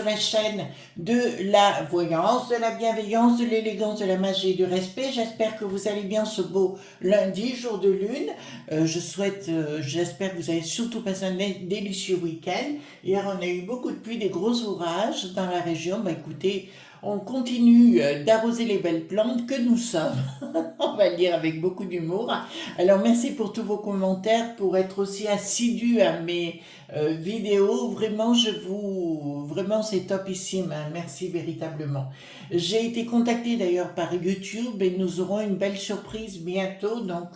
la chaîne de la voyance, de la bienveillance, de l'élégance, de la magie et du respect. J'espère que vous allez bien ce beau lundi, jour de lune. J'espère que vous avez surtout passé un délicieux week-end. Hier, on a eu beaucoup de pluie, des gros orages dans la région. Bah écoutez, on continue d'arroser les belles plantes que nous sommes. On va le dire avec beaucoup d'humour. Alors merci pour tous vos commentaires, pour être aussi assidus à mes vidéos. Vraiment c'est topissime. Hein. Merci véritablement. J'ai été contactée d'ailleurs par YouTube et nous aurons une belle surprise bientôt. Donc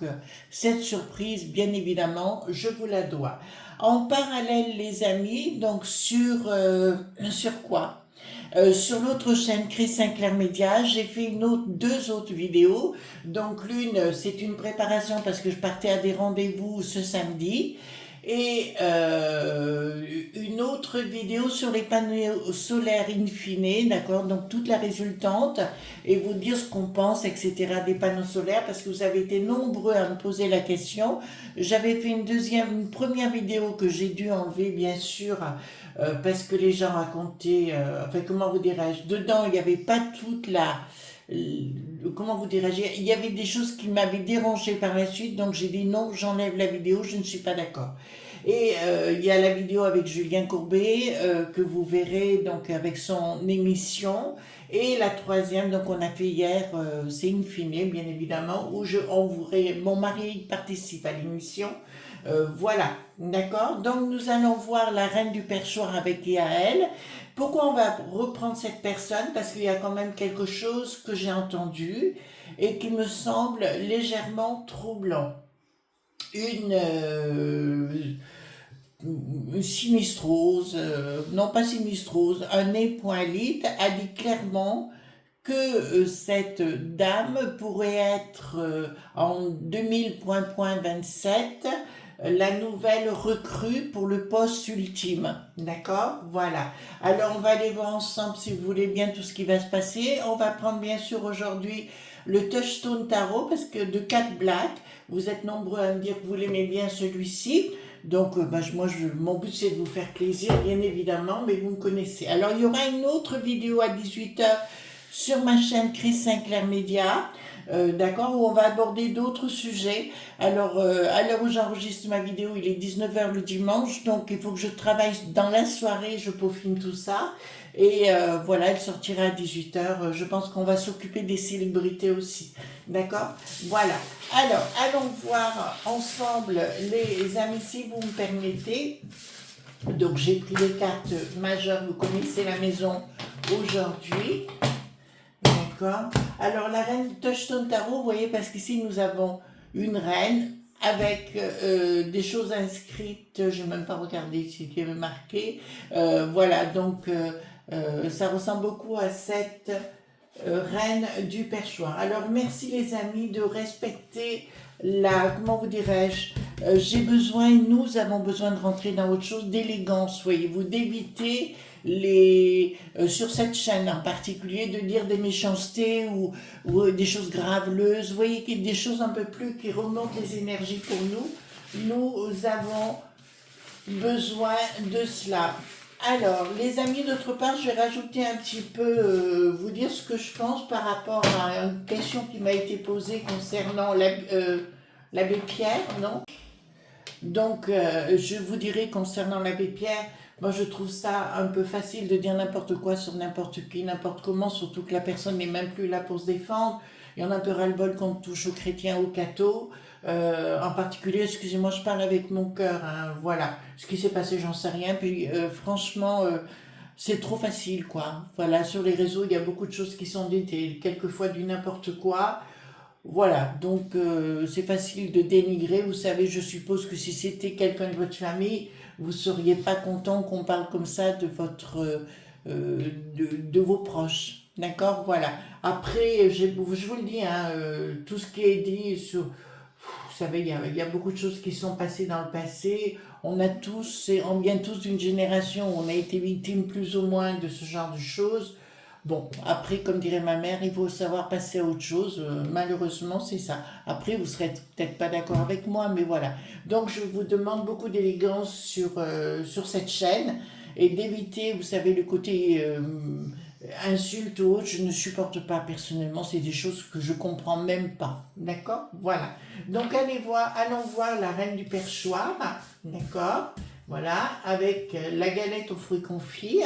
cette surprise, bien évidemment, je vous la dois. En parallèle, les amis, donc sur quoi? Sur l'autre chaîne Chris Sinclair Media, j'ai fait deux autres vidéos. Donc l'une, c'est une préparation parce que je partais à des rendez-vous ce samedi. Et une autre vidéo sur les panneaux solaires in fine, d'accord, donc toute la résultante, et vous dire ce qu'on pense, etc. des panneaux solaires, parce que vous avez été nombreux à me poser la question. J'avais fait une première vidéo que j'ai dû enlever, bien sûr, parce que les gens racontaient, enfin comment vous dirais-je, dedans il n'y avait pas toute comment vous dirais-je, il y avait des choses qui m'avaient dérangé par la suite, donc j'ai dit non, j'enlève la vidéo, je ne suis pas d'accord. Et il y a la vidéo avec Julien Courbet que vous verrez donc avec son émission. Et la troisième, donc on a fait hier, c'est In fine, bien évidemment, où mon mari participe à l'émission. Voilà, d'accord. Donc nous allons voir la reine du perchoir avec Yael. Pourquoi on va reprendre cette personne? Parce qu'il y a quand même quelque chose que j'ai entendu et qui me semble légèrement troublant. Une sinistrose, non pas sinistrose, un nez poilite a dit clairement que cette dame pourrait être en 2000.27 la nouvelle recrue pour le poste ultime. D'accord? Voilà. Alors on va aller voir ensemble, si vous voulez bien, tout ce qui va se passer. On va prendre bien sûr aujourd'hui le Touchstone Tarot, parce que de 4 Black, vous êtes nombreux à me dire que vous l'aimez bien celui-ci. Donc, mon but c'est de vous faire plaisir, bien évidemment, mais vous me connaissez. Alors, il y aura une autre vidéo à 18h sur ma chaîne Chris Sinclair Media, d'accord, où on va aborder d'autres sujets. Alors, à l'heure où j'enregistre ma vidéo, il est 19h le dimanche, donc il faut que je travaille dans la soirée, je peaufine tout ça. Et voilà, elle sortira à 18h. Je pense qu'on va s'occuper des célébrités aussi. D'accord? Voilà. Alors, allons voir ensemble, les amis, si vous me permettez. Donc, j'ai pris les cartes majeures. Vous connaissez la maison aujourd'hui. D'accord? Alors, la reine Touchstone Tarot, vous voyez, parce qu'ici, nous avons une reine avec des choses inscrites. Je n'ai même pas regardé ce qui avait marqué. Voilà, donc... ça ressemble beaucoup à cette reine du perchoir. Alors merci les amis de respecter comment vous dirais-je, nous avons besoin de rentrer dans autre chose, d'élégance, voyez-vous, d'éviter sur cette chaîne en particulier, de dire des méchancetés ou des choses graveleuses, vous voyez, des choses un peu plus qui remontent les énergies pour nous. Nous avons besoin de cela. Alors, les amis, d'autre part, je vais rajouter un petit peu, vous dire ce que je pense par rapport à une question qui m'a été posée concernant l'abbé Pierre, non? Donc, je vous dirai concernant l'abbé Pierre, moi je trouve ça un peu facile de dire n'importe quoi sur n'importe qui, n'importe comment, surtout que la personne n'est même plus là pour se défendre. Il y en a un peu ras-le-bol qu'on touche aux chrétiens, aux cathos. En particulier, excusez-moi, je parle avec mon cœur, hein, voilà. Ce qui s'est passé, j'en sais rien. Puis franchement, c'est trop facile, quoi. Voilà, sur les réseaux, il y a beaucoup de choses qui sont dites et quelquefois du n'importe quoi. Voilà, donc c'est facile de dénigrer. Vous savez, je suppose que si c'était quelqu'un de votre famille, vous ne seriez pas content qu'on parle comme ça de de vos proches. D'accord? Voilà. Après, je vous le dis, hein, tout ce qui est dit sur... Vous savez, il y a beaucoup de choses qui sont passées dans le passé. On vient tous d'une génération où on a été victime plus ou moins de ce genre de choses. Bon, après, comme dirait ma mère, il faut savoir passer à autre chose. Malheureusement, c'est ça. Après, vous serez peut-être pas d'accord avec moi, mais voilà. Donc, je vous demande beaucoup d'élégance sur cette chaîne. et d'éviter, vous savez, le côté insulte ou autre, je ne supporte pas personnellement, c'est des choses que je comprends même pas, d'accord? Voilà, donc allons voir la reine du perchoir, d'accord? Voilà, avec la galette aux fruits confits.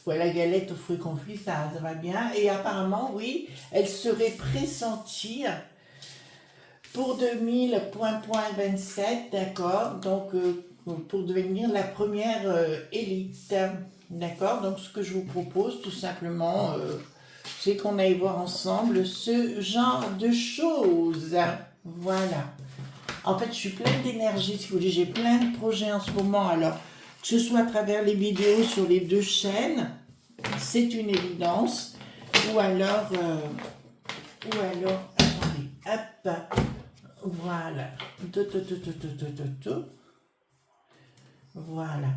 Ouais, la galette aux fruits confits, ça va bien. Et apparemment, oui, elle serait pressentie pour 2000.27, d'accord? Donc, pour devenir la première élite, d'accord? Donc, ce que je vous propose, tout simplement, c'est qu'on aille voir ensemble ce genre de choses. Voilà. En fait, je suis pleine d'énergie, si vous voulez. J'ai plein de projets en ce moment. Alors, que ce soit à travers les vidéos sur les deux chaînes, c'est une évidence. Ou alors, attendez, hop, voilà. Voilà.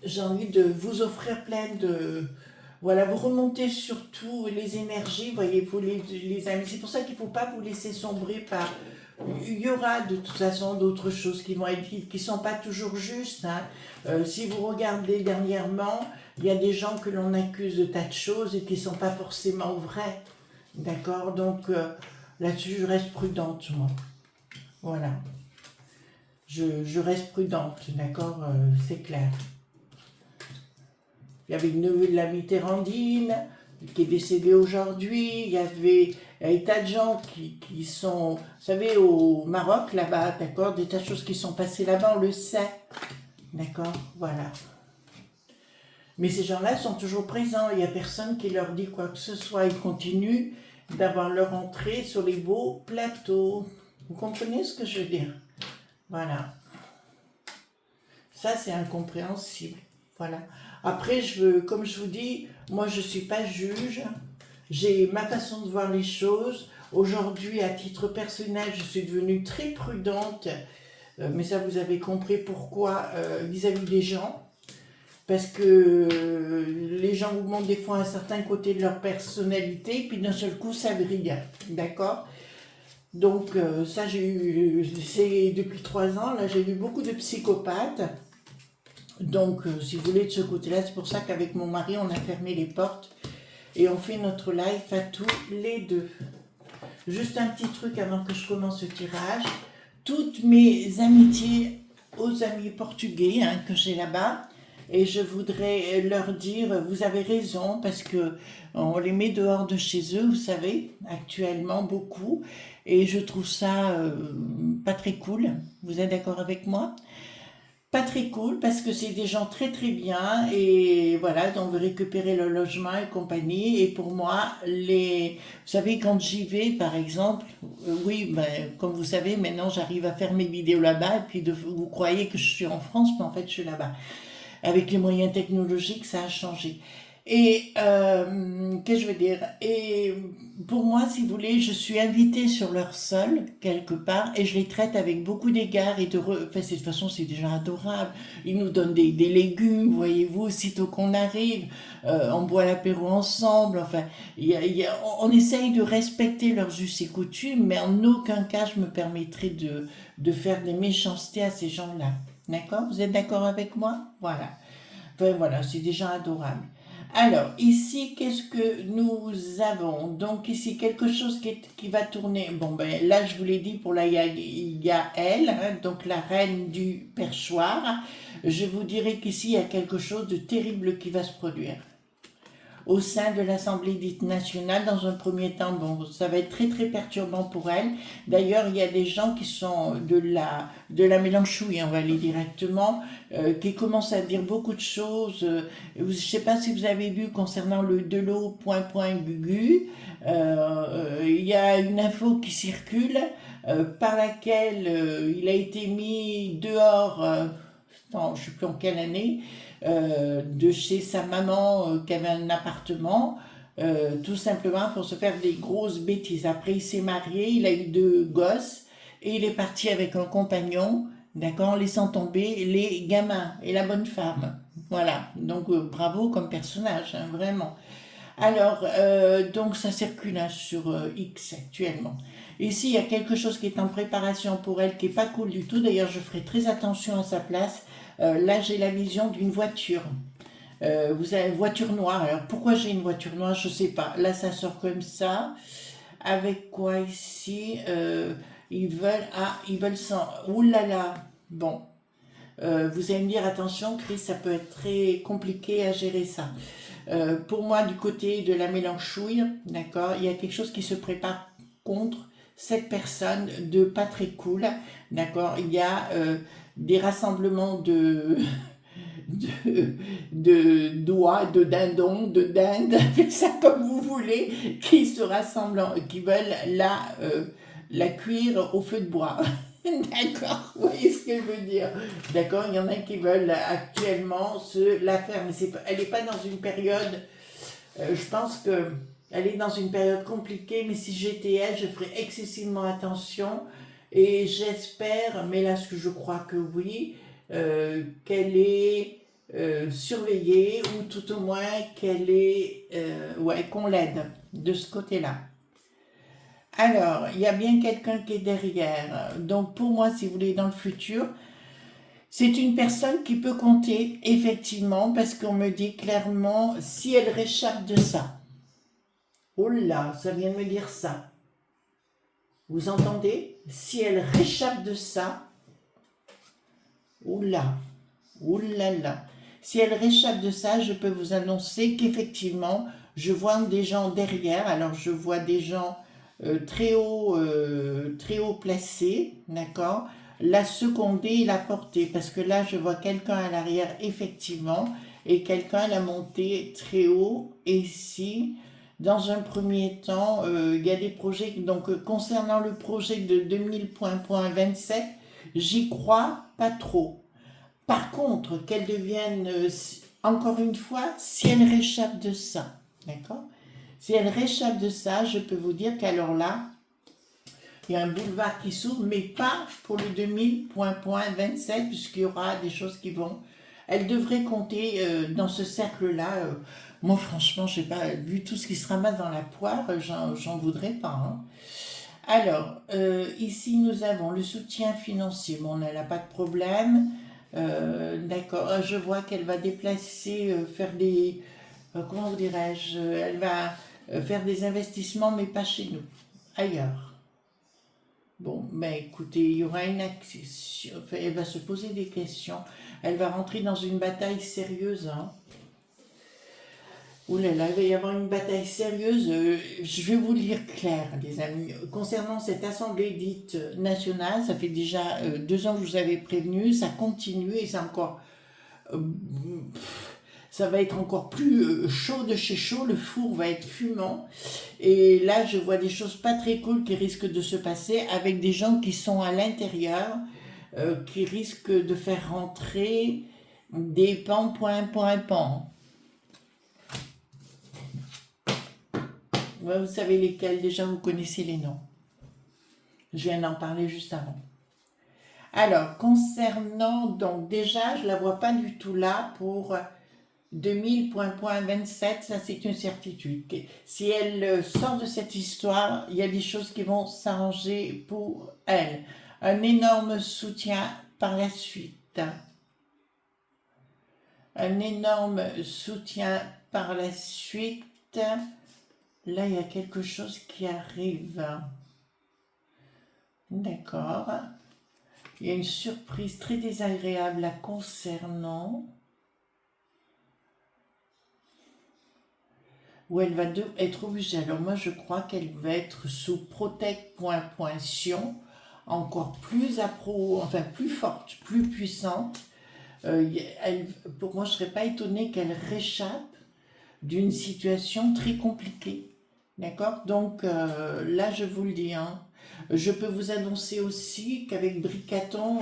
J'ai envie de vous offrir plein de... Voilà, vous remontez surtout les énergies, voyez-vous les amis. C'est pour ça qu'il ne faut pas vous laisser sombrer par... Il y aura de toute façon d'autres choses qui vont être dites, qui ne sont pas toujours justes. Hein. Si vous regardez dernièrement, il y a des gens que l'on accuse de tas de choses et qui ne sont pas forcément vraies. D'accord? Donc là-dessus, je reste prudente, moi. Voilà. Je reste prudente, d'accord? C'est clair. Il y avait le neveu de la Mitterrandine qui est décédé aujourd'hui. Il y avait des tas de gens qui sont, vous savez, au Maroc, là-bas, d'accord? Des tas de choses qui sont passées là-bas, on le sait. D'accord? Voilà. Mais ces gens-là sont toujours présents. Il n'y a personne qui leur dit quoi que ce soit. Ils continuent d'avoir leur entrée sur les beaux plateaux. Vous comprenez ce que je veux dire? Voilà. Ça, c'est incompréhensible. Voilà. Après, comme je vous dis, moi, je ne suis pas juge. J'ai ma façon de voir les choses. Aujourd'hui, à titre personnel, je suis devenue très prudente. Mais ça, vous avez compris pourquoi vis-à-vis des gens. Parce que les gens vous montrent des fois un certain côté de leur personnalité, puis d'un seul coup, ça brille. D'accord? Donc, ça, c'est depuis 3 ans, là, j'ai vu beaucoup de psychopathes. Donc, si vous voulez, de ce côté-là, c'est pour ça qu'avec mon mari, on a fermé les portes et on fait notre live à tous les deux. Juste un petit truc avant que je commence le tirage. Toutes mes amitiés aux amis portugais que j'ai là-bas, et je voudrais leur dire, vous avez raison, parce que on les met dehors de chez eux, vous savez, actuellement beaucoup, et je trouve ça pas très cool. Vous êtes d'accord avec moi? Pas très cool parce que c'est des gens très très bien et voilà, donc on veut récupérer le logement et compagnie. Et pour moi, vous savez, quand j'y vais par exemple, oui, ben, comme vous savez, maintenant j'arrive à faire mes vidéos là-bas et puis vous croyez que je suis en France, mais en fait je suis là-bas. Avec les moyens technologiques, ça a changé. Et qu'est-ce que je veux dire? Et pour moi, si vous voulez, je suis invitée sur leur sol quelque part et je les traite avec beaucoup d'égard et enfin, de toute façon, c'est déjà adorable. Ils nous donnent des légumes, voyez-vous, aussitôt qu'on arrive, on boit l'apéro ensemble. Enfin, on essaye de respecter leurs us et coutumes, mais en aucun cas je me permettrai de faire des méchancetés à ces gens-là. D'accord? Vous êtes d'accord avec moi? Voilà. Enfin, voilà, c'est déjà adorable. Alors, ici, qu'est-ce que nous avons? Donc, ici, quelque chose qui va tourner. Bon, ben là, je vous l'ai dit pour la Yael, donc la reine du perchoir. Je vous dirais qu'ici, il y a quelque chose de terrible qui va se produire. Au sein de l'Assemblée dite nationale, dans un premier temps, bon, ça va être très très perturbant pour elle. D'ailleurs, il y a des gens qui sont de la mélanchouille, on va aller directement, qui commencent à dire beaucoup de choses. Je ne sais pas si vous avez vu concernant le Delot. Il y a une info qui circule par laquelle il a été mis dehors, je ne sais plus en quelle année, de chez sa maman qui avait un appartement, tout simplement pour se faire des grosses bêtises. Après, il s'est marié, il a eu 2 gosses et il est parti avec un compagnon, d'accord, en laissant tomber les gamins et la bonne femme. Voilà, donc bravo comme personnage, vraiment. Alors, donc ça circule sur X actuellement. Ici, il y a quelque chose qui est en préparation pour elle qui n'est pas cool du tout. D'ailleurs, je ferai très attention à sa place Là, j'ai la vision d'une voiture. Vous avez une voiture noire. Alors, pourquoi j'ai une voiture noire? Je sais pas. Là, ça sort comme ça. Avec quoi ici? Ils veulent s'en... Ouh là là. Bon. Vous allez me dire, attention, Chris, ça peut être très compliqué à gérer ça. Pour moi, du côté de la mélanchouille, d'accord, il y a quelque chose qui se prépare contre cette personne de pas très cool, d'accord. Il y a des rassemblements de, d'oies, de dindons, de dindes, appelez ça comme vous voulez, qui se rassemblent, qui veulent la cuire au feu de bois. D'accord, vous voyez ce que je veux dire. D'accord, il y en a qui veulent actuellement la faire, mais elle n'est pas dans une période, je pense que elle est dans une période compliquée, mais si j'étais elle, je ferais excessivement attention et j'espère, mais là ce que je crois que oui, qu'elle est surveillée ou tout au moins qu'elle est, ouais, qu'on l'aide de ce côté-là. Alors, il y a bien quelqu'un qui est derrière. Donc, pour moi, si vous voulez, dans le futur, c'est une personne qui peut compter, effectivement, parce qu'on me dit clairement, si elle réchappe de ça. Oh là, ça vient de me dire ça. Vous entendez? Si elle réchappe de ça, oh là, oh là là. Si elle réchappe de ça, je peux vous annoncer qu'effectivement, je vois des gens derrière. Alors, je vois des gens très haut placés, d'accord? La seconder et la porter, parce que là, je vois quelqu'un à l'arrière, effectivement, et quelqu'un à la montée très haut. Et ici, dans un premier temps, il y a des projets, donc concernant le projet de 2000.27, j'y crois pas trop. Par contre, qu'elle devienne, encore une fois, si elle réchappe de ça, d'accord? Si elle réchappe de ça, je peux vous dire qu'alors là, il y a un boulevard qui s'ouvre, mais pas pour le 2000.27, puisqu'il y aura des choses qui vont... Elle devrait compter dans ce cercle-là. Moi, franchement, je n'ai pas vu tout ce qui se ramasse dans la poire, j'en voudrais pas. Hein. Alors, ici, nous avons le soutien financier. Bon, elle n'a pas de problème. D'accord, je vois qu'elle va déplacer, faire des... comment vous dirais-je? Elle va faire des investissements, mais pas chez nous, ailleurs. Bon, ben écoutez, il y aura une action, enfin, elle va se poser des questions, elle va rentrer dans une bataille sérieuse. Hein. Ouh là là, il va y avoir une bataille sérieuse. Je vais vous le dire clair, les amis. Concernant cette assemblée dite nationale, ça fait déjà 2 ans que je vous avais prévenu, ça continue et c'est encore... ça va être encore plus chaud de chez chaud, le four va être fumant. Et là, je vois des choses pas très cool qui risquent de se passer avec des gens qui sont à l'intérieur, qui risquent de faire rentrer des pans, pans. Ouais, vous savez lesquels, déjà vous connaissez les noms. Je viens d'en parler juste avant. Alors, concernant, donc déjà, je ne la vois pas du tout là pour 2000.27, ça c'est une certitude. Si elle sort de cette histoire, il y a des choses qui vont s'arranger pour elle. Un énorme soutien par la suite. Un énorme soutien par la suite. Là, il y a quelque chose qui arrive. D'accord. Il y a une surprise très désagréable la concernant. Où elle va être obligée. Alors moi, je crois qu'elle va être sous protect.sion, encore plus enfin plus forte, plus puissante. Pour moi, je ne serais pas étonnée qu'elle réchappe d'une situation très compliquée. D'accord? Donc là, je vous le dis. Hein, je peux vous annoncer aussi qu'avec Bricaton,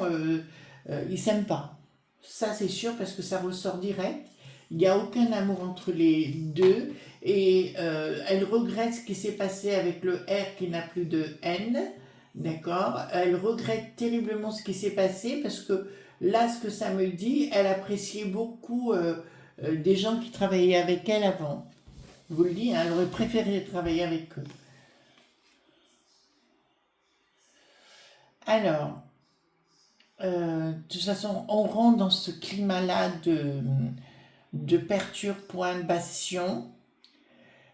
ils ne s'aiment pas. Ça, c'est sûr, parce que ça ressort direct. Il n'y a aucun amour entre les deux. Et elle regrette ce qui s'est passé avec le R qui n'a plus de N. D'accord? Elle regrette terriblement ce qui s'est passé parce que là, ce que ça me dit, elle appréciait beaucoup des gens qui travaillaient avec elle avant. Je vous le dis, hein, elle aurait préféré travailler avec eux. Alors, de toute façon, on rentre dans ce climat-là de perturbation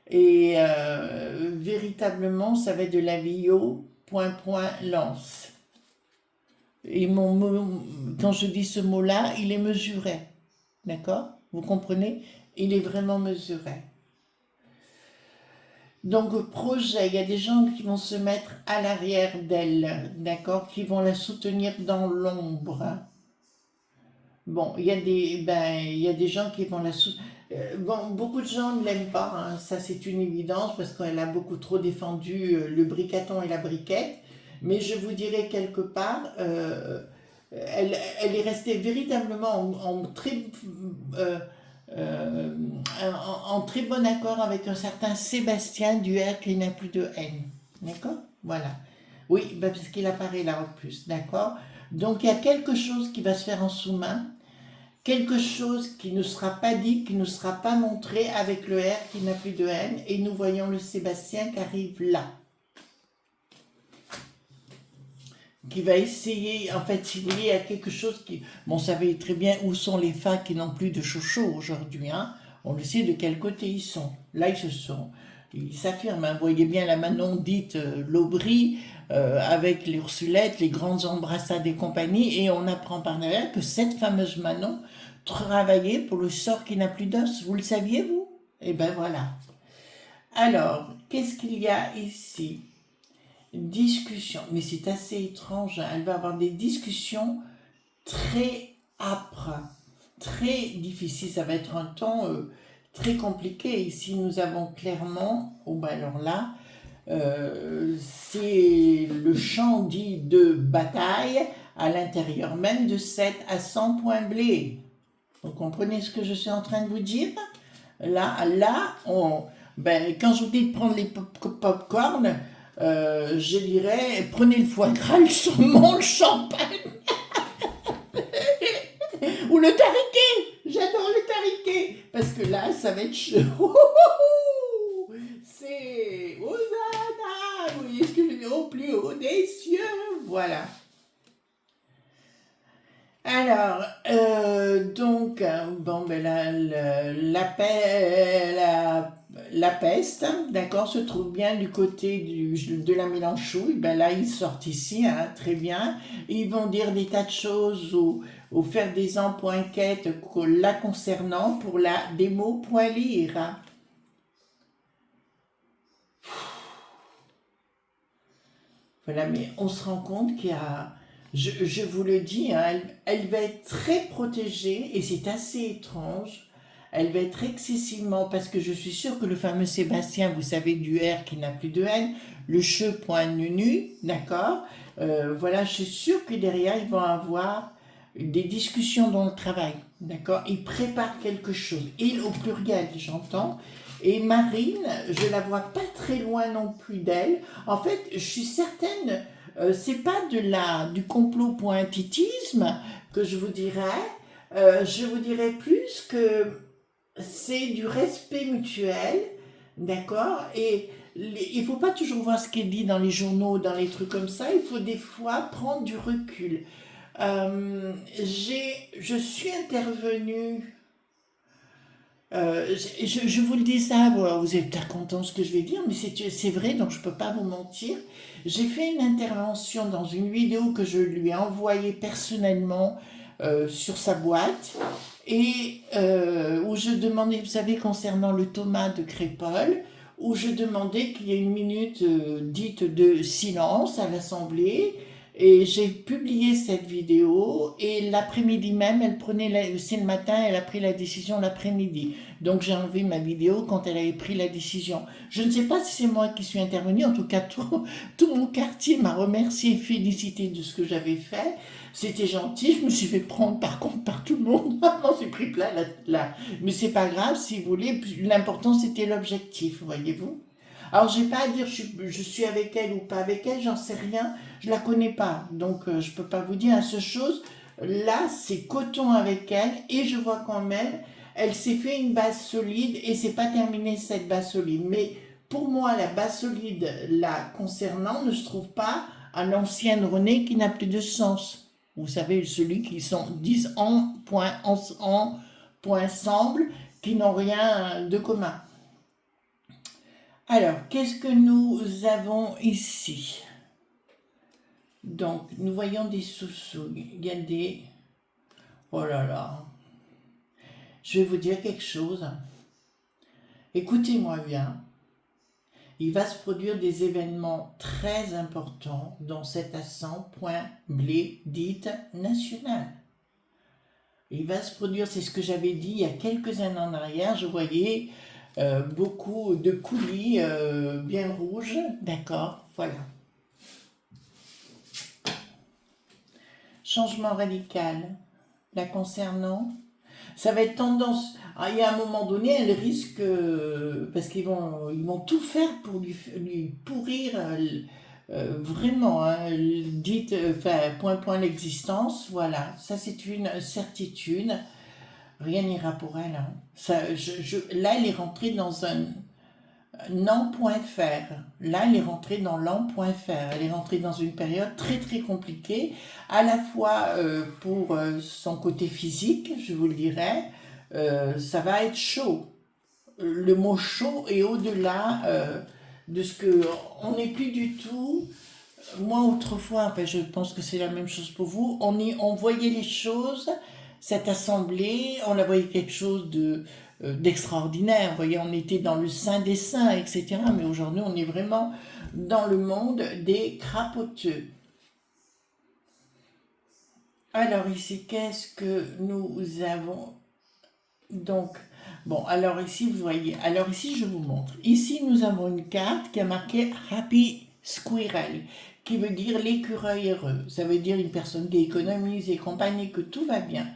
et véritablement, ça va être de la VIO, lance. Et quand je dis ce mot-là, il est mesuré. D'accord? Vous comprenez? Il est vraiment mesuré. Donc, projet, il y a des gens qui vont se mettre à l'arrière d'elle, d'accord? Qui vont la soutenir dans l'ombre. Bon, il y a des gens qui vont la soutenir. Bon, beaucoup de gens ne l'aiment pas, hein, ça c'est une évidence, parce qu'elle a beaucoup trop défendu le bricaton et la briquette. Mais je vous dirais quelque part, elle est restée véritablement euh, euh, en très bon accord avec un certain Sébastien Duher qui n'a plus de haine. D'accord? Voilà. Oui, bah parce qu'il apparaît là en plus. D'accord? Donc il y a quelque chose qui va se faire en sous-main, quelque chose qui ne sera pas dit, qui ne sera pas montré avec le R qui n'a plus de haine, et nous voyons le Sébastien qui arrive là. Qui va essayer, en fait, si vous voulez, il y a quelque chose qui... Bon, vous savez très bien où sont les FA qui n'ont plus de chocho aujourd'hui, hein. On le sait de quel côté ils sont. Là, ils se sont... Ils s'affirment, hein. Vous voyez bien la Manon dite l'Aubry, avec les Ursulettes, les grandes embrassades et compagnie, et on apprend par derrière que cette fameuse Manon travaillait pour le sort qui n'a plus d'os. Vous le saviez, vous? Eh ben voilà. Alors, qu'est-ce qu'il y a ici? Discussion, mais c'est assez étrange, hein. Elle va avoir des discussions très âpres, très difficiles, ça va être un temps très compliqué. Ici nous avons clairement, oh ben alors là, c'est le champ dit de bataille à l'intérieur même de 7 à 100 points blés. Vous comprenez ce que je suis en train de vous dire? Là, quand je vous dis de prendre les pop-corn, je dirais, prenez le foie gras, le saumon, le champagne, ou le tariquet. J'adore le tariquet, parce que là, ça va être chaud. C'est Hosanna, vous voyez ce que je veux dire, au plus haut des cieux, voilà. Alors, donc, bon, ben la peste, d'accord, se trouve bien du côté de la Mélenchouille. Ben là, ils sortent ici, hein, très bien. Ils vont dire des tas de choses ou faire des enquêtes la concernant pour la démo.lire. Hein. Voilà, mais on se rend compte qu'il y a... Je vous le dis, hein, elle va être très protégée et c'est assez étrange. Elle va être excessivement, parce que je suis sûre que le fameux Sébastien, vous savez, du R qui n'a plus de haine, le che.nunu, d'accord, voilà, je suis sûre que derrière, ils vont avoir des discussions dans le travail, d'accord, ils préparent quelque chose, il au pluriel, j'entends, et Marine, je la vois pas très loin non plus d'elle. En fait, je suis certaine, c'est pas du complot pointitisme que je vous dirais, je vous dirais plus que c'est du respect mutuel, d'accord? Et il ne faut pas toujours voir ce qui est dit dans les journaux, dans les trucs comme ça, il faut des fois prendre du recul. Je suis intervenue, je vous le dis ça, vous êtes pas content de ce que je vais dire, mais c'est vrai, donc je ne peux pas vous mentir. J'ai fait une intervention dans une vidéo que je lui ai envoyée personnellement sur sa boîte, et où je demandais, vous savez, concernant le Thomas de Crépol, où je demandais qu'il y ait une minute dite de silence à l'Assemblée, et j'ai publié cette vidéo, et l'après-midi même, c'est le matin, elle a pris la décision l'après-midi. Donc j'ai enlevé ma vidéo quand elle avait pris la décision. Je ne sais pas si c'est moi qui suis intervenue, en tout cas tout mon quartier m'a remercié et félicité de ce que j'avais fait. C'était gentil, je me suis fait prendre par contre par tout le monde. Non, j'ai pris plein là. Mais c'est pas grave, si vous voulez, l'important c'était l'objectif, voyez-vous. Alors j'ai pas à dire je suis avec elle ou pas avec elle, j'en sais rien, je la connais pas, donc je peux pas vous dire la seule chose. Là, c'est coton avec elle, et je vois quand même, elle s'est fait une base solide, et c'est pas terminé cette base solide. Mais pour moi, la base solide la concernant ne se trouve pas à l'ancienne Renée qui n'a plus de sens. Vous savez, celui qui disent ensemble, qui n'ont rien de commun. Alors, qu'est-ce que nous avons ici? Donc, nous voyons des sous-sous. Il y a des... Oh là là. Je vais vous dire quelque chose. Écoutez-moi bien. Il va se produire des événements très importants dans cet ascent.blé dite nationale. Il va se produire, c'est ce que j'avais dit il y a quelques années en arrière, je voyais beaucoup de coulis bien rouges, d'accord, voilà. Changement radical, la concernant, ça va être tendance. Il y a un moment donné, elle risque, parce qu'ils vont tout faire pour lui pourrir vraiment, hein, dites, point l'existence, voilà, ça c'est une certitude, rien n'ira pour elle. Hein. Ça, là, elle est rentrée dans un l'an.fr. Là, elle est rentrée dans l'an.fr. Elle est rentrée dans une période très très compliquée, à la fois pour son côté physique, je vous le dirais, ça va être chaud. Le mot chaud est au-delà de ce que... On n'est plus du tout... Moi, autrefois, enfin, je pense que c'est la même chose pour vous, on voyait les choses, cette assemblée, on la voyait quelque chose d'extraordinaire. Vous voyez, on était dans le sein des saints, etc. Mais aujourd'hui, on est vraiment dans le monde des crapoteux. Alors ici, qu'est-ce que nous avons? Donc, bon, alors ici, vous voyez, alors ici, je vous montre. Ici, nous avons une carte qui a marqué Happy Squirrel, qui veut dire l'écureuil heureux. Ça veut dire une personne qui économise et compagnie, que tout va bien.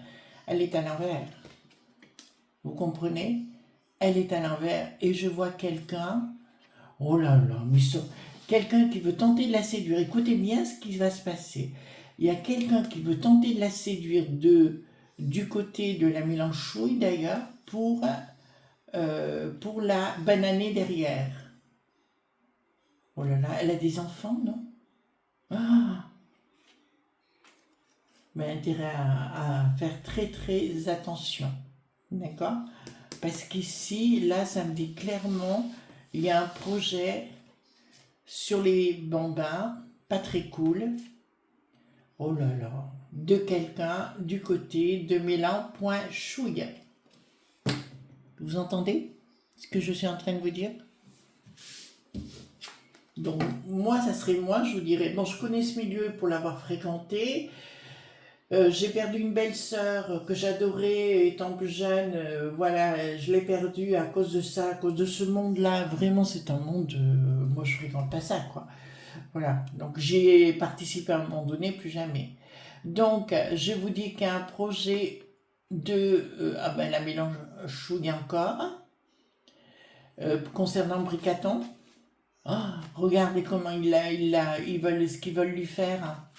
Elle est à l'envers. Vous comprenez? Elle est à l'envers. Et je vois quelqu'un, oh là là, mais quelqu'un qui veut tenter de la séduire. Écoutez bien ce qui va se passer. Il y a quelqu'un qui veut tenter de la séduire du côté de la Mélenchouille d'ailleurs, pour la bananer derrière. Oh là là, elle a des enfants, non? Ah, mais intérêt à faire très très attention, d'accord? Parce qu'ici, là, ça me dit clairement, il y a un projet sur les bambins, pas très cool. Oh là là, de quelqu'un du côté de Mélan.chouille. Vous entendez ce que je suis en train de vous dire? Donc, moi, ça serait moi, je vous dirais, bon, je connais ce milieu pour l'avoir fréquenté. J'ai perdu une belle-sœur que j'adorais étant plus jeune. Voilà, je l'ai perdue à cause de ça, à cause de ce monde-là. Vraiment, c'est un monde, moi, je fréquente pas ça, quoi. Voilà, donc j'y ai participé à un moment donné, plus jamais. Donc, je vous dis qu'il y a un projet de... ah ben, la mélange chouille encore, concernant Bricaton. Oh, regardez comment ils veulent, ce qu'ils veulent lui faire.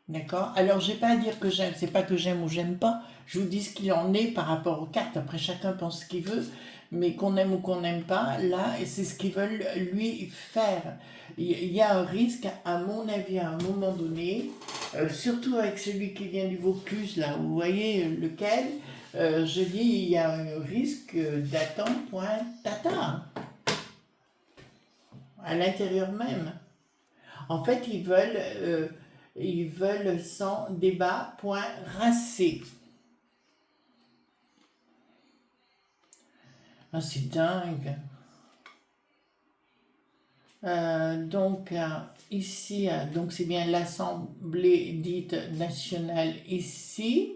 D'accord? Alors, j'ai pas à dire que j'aime, c'est pas que j'aime ou j'aime pas, je vous dis ce qu'il en est par rapport aux cartes, après chacun pense ce qu'il veut, mais qu'on aime ou qu'on n'aime pas, là, c'est ce qu'ils veulent lui faire. Il y a un risque, à mon avis, à un moment donné, surtout avec celui qui vient du Vaucluse, là, vous voyez lequel, je dis, il y a un risque d'attendre point tata, à l'intérieur même. En fait, ils veulent sans débat, point racé. Ah, c'est dingue. Donc, ici, donc c'est bien l'Assemblée dite nationale ici.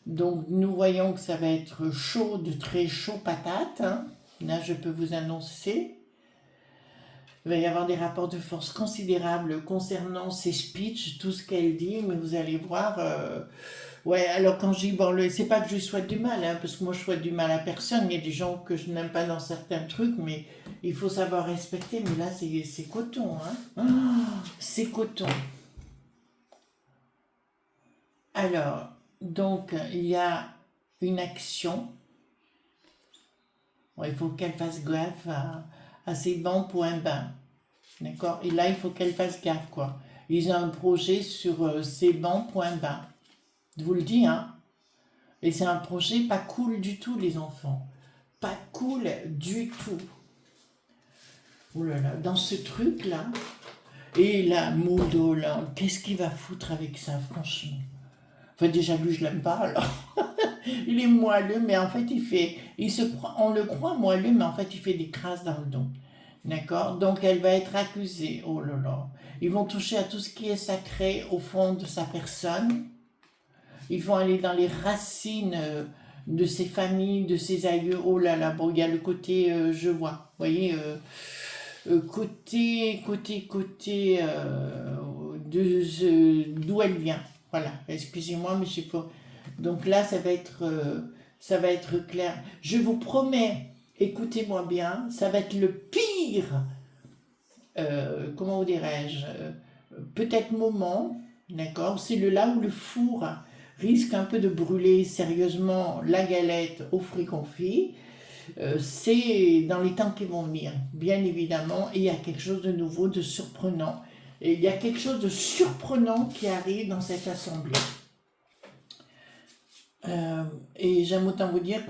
Donc, nous voyons que ça va être chaud, de très chaud patate. Hein. Là, je peux vous annoncer. Il va y avoir des rapports de force considérables concernant ses speeches, tout ce qu'elle dit, mais vous allez voir... ouais, alors quand je dis, bon, c'est pas que je lui souhaite du mal, hein, parce que moi je souhaite du mal à personne, il y a des gens que je n'aime pas dans certains trucs, mais il faut savoir respecter, mais là c'est coton, hein. Oh, c'est coton. Alors, donc, il y a une action, bon, il faut qu'elle fasse gaffe à ses bancs pour un bain. D'accord? Et là, il faut qu'elle fasse gaffe, quoi. Ils ont un projet sur ces bancs point bas. Je vous le dis, hein. Et c'est un projet pas cool du tout, les enfants. Pas cool du tout. Oh là là, dans ce truc-là. Et là, Modo, là, qu'est-ce qu'il va foutre avec ça, franchement? Enfin, déjà, lui, je l'aime pas, alors. Il est moelleux, mais en fait, on le croit moelleux, mais en fait, il fait des crasses dans le dos. D'accord? Donc, elle va être accusée. Oh là là. Ils vont toucher à tout ce qui est sacré au fond de sa personne. Ils vont aller dans les racines de ses familles, de ses aïeux. Oh là là, bon, il y a le côté, je vois. Vous voyez, côté d'où elle vient. Voilà, excusez-moi, mais je sais pas. Donc là, ça va être clair. Je vous promets, écoutez-moi bien, ça va être le pire, comment vous dirais-je, peut-être moment, d'accord? C'est le là où le four risque un peu de brûler sérieusement la galette aux fruits confits. C'est dans les temps qui vont venir, bien évidemment, et il y a quelque chose de nouveau, de surprenant. Et il y a quelque chose de surprenant qui arrive dans cette assemblée. Et j'aime autant vous dire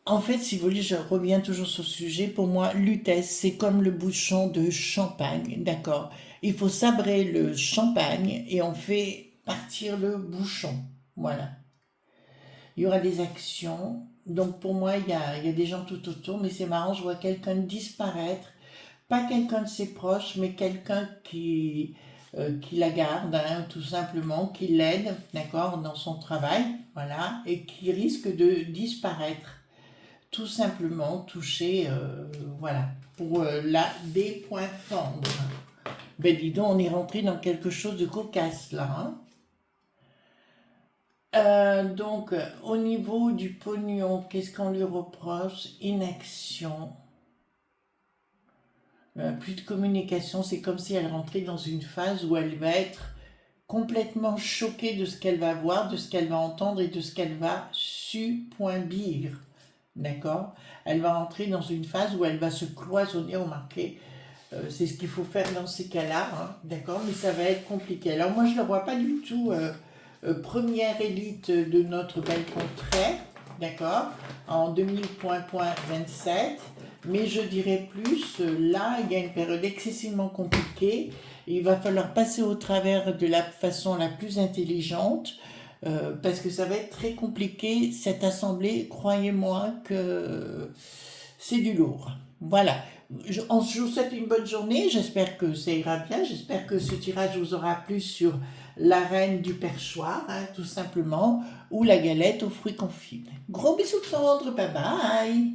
en fait, si vous voulez, je reviens toujours sur ce sujet. Pour moi, Lutèce, c'est comme le bouchon de champagne, d'accord? Il faut sabrer le champagne et on fait partir le bouchon. Voilà. Il y aura des actions. Donc pour moi, il y a des gens tout autour, mais c'est marrant, je vois quelqu'un disparaître. Pas quelqu'un de ses proches, mais quelqu'un qui la garde, hein, tout simplement, qui l'aide, d'accord, dans son travail, voilà, et qui risque de disparaître. Tout simplement touché, voilà, pour la dépoinfendre. Ben dis donc, on est rentré dans quelque chose de cocasse là, hein. Donc, au niveau du pognon, qu'est-ce qu'on lui reproche? Inaction. Plus de communication, c'est comme si elle rentrait dans une phase où elle va être complètement choquée de ce qu'elle va voir, de ce qu'elle va entendre et de ce qu'elle va subir. D'accord? Elle va entrer dans une phase où elle va se cloisonner au marqué. C'est ce qu'il faut faire dans ces cas-là, hein, d'accord? Mais ça va être compliqué. Alors moi, je ne la vois pas du tout première élite de notre belle contrée, d'accord? En 2000.27. Mais je dirais plus, là, il y a une période excessivement compliquée. Il va falloir passer au travers de la façon la plus intelligente. Parce que ça va être très compliqué, cette assemblée, croyez-moi que c'est du lourd. Voilà, je vous souhaite une bonne journée, j'espère que ça ira bien, j'espère que ce tirage vous aura plu sur la reine du perchoir, hein, tout simplement, ou la galette aux fruits confits. Gros bisous tendres, bye bye.